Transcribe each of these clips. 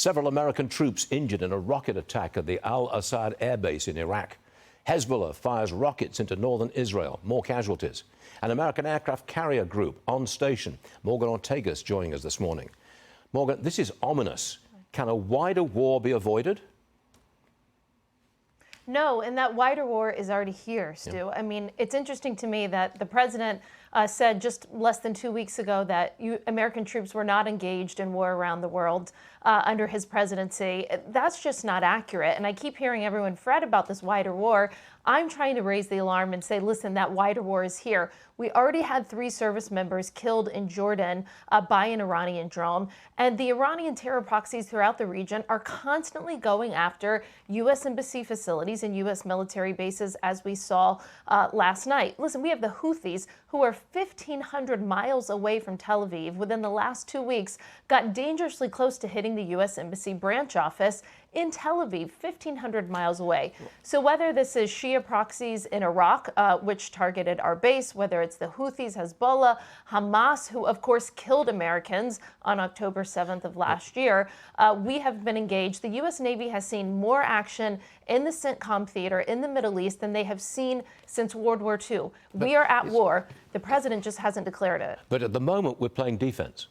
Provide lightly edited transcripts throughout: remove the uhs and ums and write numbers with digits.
Several American troops injured in a rocket attack at the Al-Assad air base in Iraq. Hezbollah fires rockets into northern Israel. More casualties. An American aircraft carrier group on station. Morgan Ortagus joining us this morning. Morgan, this is ominous. Can a wider war be avoided? No, and that wider war is already here, Stu. Yeah. I mean, it's interesting to me that the president said just less than 2 weeks ago that American troops were not engaged in war around the world under his presidency. That's just not accurate. And I keep hearing everyone fret about this wider war. I'm trying to raise the alarm and say, listen, that wider war is here. We already had 3 service members killed in Jordan by an Iranian drone. And the Iranian terror proxies throughout the region are constantly going after U.S. embassy facilities and U.S. military bases, as we saw last night. Listen, we have the Houthis, who are 1,500 miles away from Tel Aviv, within the last 2 weeks, got dangerously close to hitting the U.S. Embassy branch office in Tel Aviv, 1,500 miles away. So whether this is Shia proxies in Iraq, which targeted our base, whether it's the Houthis, Hezbollah, Hamas, who of course killed Americans on October 7th of last year, we have been engaged. The U.S. Navy has seen more action in the CENTCOM theater in the Middle East than they have seen since World War II. We are at war. The president just hasn't declared it. But at the moment, we're playing defense.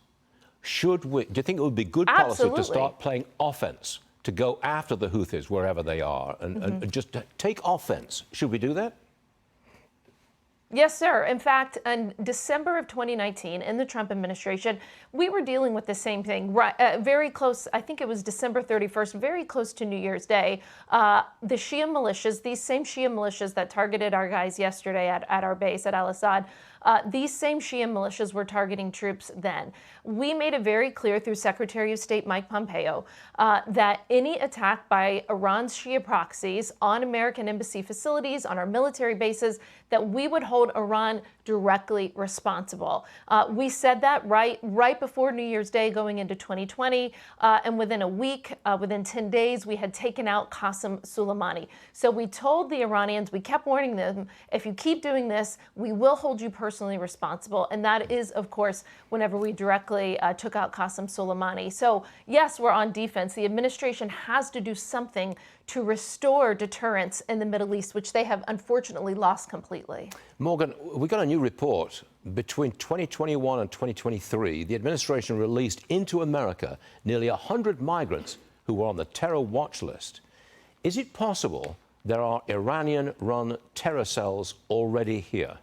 Do you think it would be good policy to start playing offense, to go after the Houthis wherever they are and just take offense? Should we do that? Yes, sir. In fact, in December of 2019, in the Trump administration, we were dealing with the same thing. Very close, I think it was December 31st, very close to New Year's Day. The Shia militias, these same Shia militias that targeted our guys yesterday at our base at Al-Assad, these same Shia militias were targeting troops then. We made it very clear through Secretary of State Mike Pompeo that any attack by Iran's Shia proxies on American embassy facilities, on our military bases, that we would hold Iran directly responsible. We said that right before New Year's Day going into 2020, and within a week, within 10 days, we had taken out Qasem Soleimani. So we told the Iranians, we kept warning them, if you keep doing this, we will hold you personally responsible. And that is, of course, whenever we directly took out Qasem Soleimani. So yes, we're on defense. The administration has to do something to restore deterrence in the Middle East, which they have unfortunately lost completely. Morgan, we got a new report. Between 2021 and 2023, the administration released into America nearly 100 migrants who were on the terror watch list. Is it possible there are Iranian-run terror cells already here?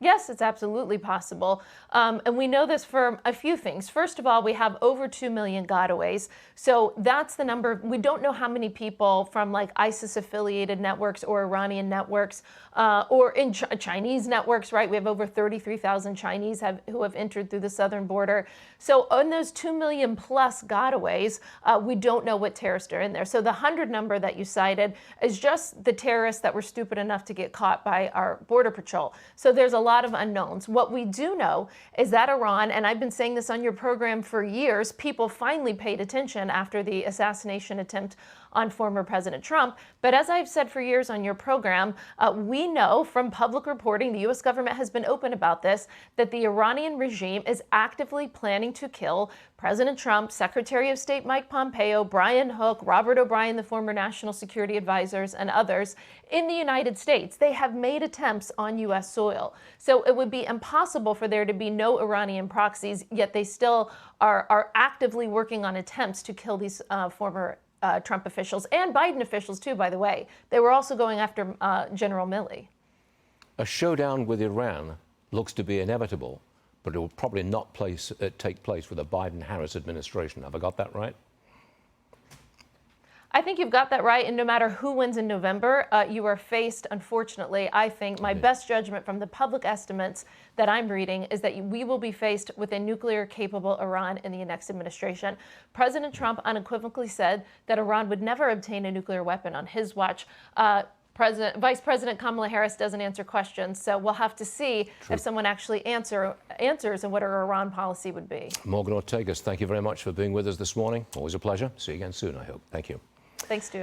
Yes, it's absolutely possible. And we know this for a few things. First of all, we have over 2 million gotaways. So that's the number. We don't know how many people from like ISIS-affiliated networks or Iranian networks or in Chinese networks, right? We have over 33,000 Chinese who have entered through the southern border. So on those 2 million plus gotaways, we don't know what terrorists are in there. So the 100 number that you cited is just the terrorists that were stupid enough to get caught by our border patrol. So there's a lot of unknowns. What we do know is that Iran, and I've been saying this on your program for years, people finally paid attention after the assassination attempt on former President Trump. But as I've said for years on your program, we know from public reporting, the U.S. government has been open about this, that the Iranian regime is actively planning to kill President Trump, Secretary of State Mike Pompeo, Brian Hook, Robert O'Brien, the former national security advisors, and others in the United States. They have made attempts on U.S. soil. So it would be impossible for there to be no Iranian proxies, yet they still are actively working on attempts to kill these former Trump officials and Biden officials, too, by the way. They were also going after General Milley. A showdown with Iran looks to be inevitable, but it will probably not take place with a Biden-Harris administration. Have I got that right? I think you've got that right, and no matter who wins in November, you are faced, unfortunately, I think, my best judgment from the public estimates that I'm reading is that we will be faced with a nuclear-capable Iran in the next administration. President Trump unequivocally said that Iran would never obtain a nuclear weapon on his watch. Vice President Kamala Harris doesn't answer questions, so we'll have to see if someone actually answers and what our Iran policy would be. Morgan Ortagus, thank you very much for being with us this morning. Always a pleasure. See you again soon, I hope. Thank you. Thanks, Stu.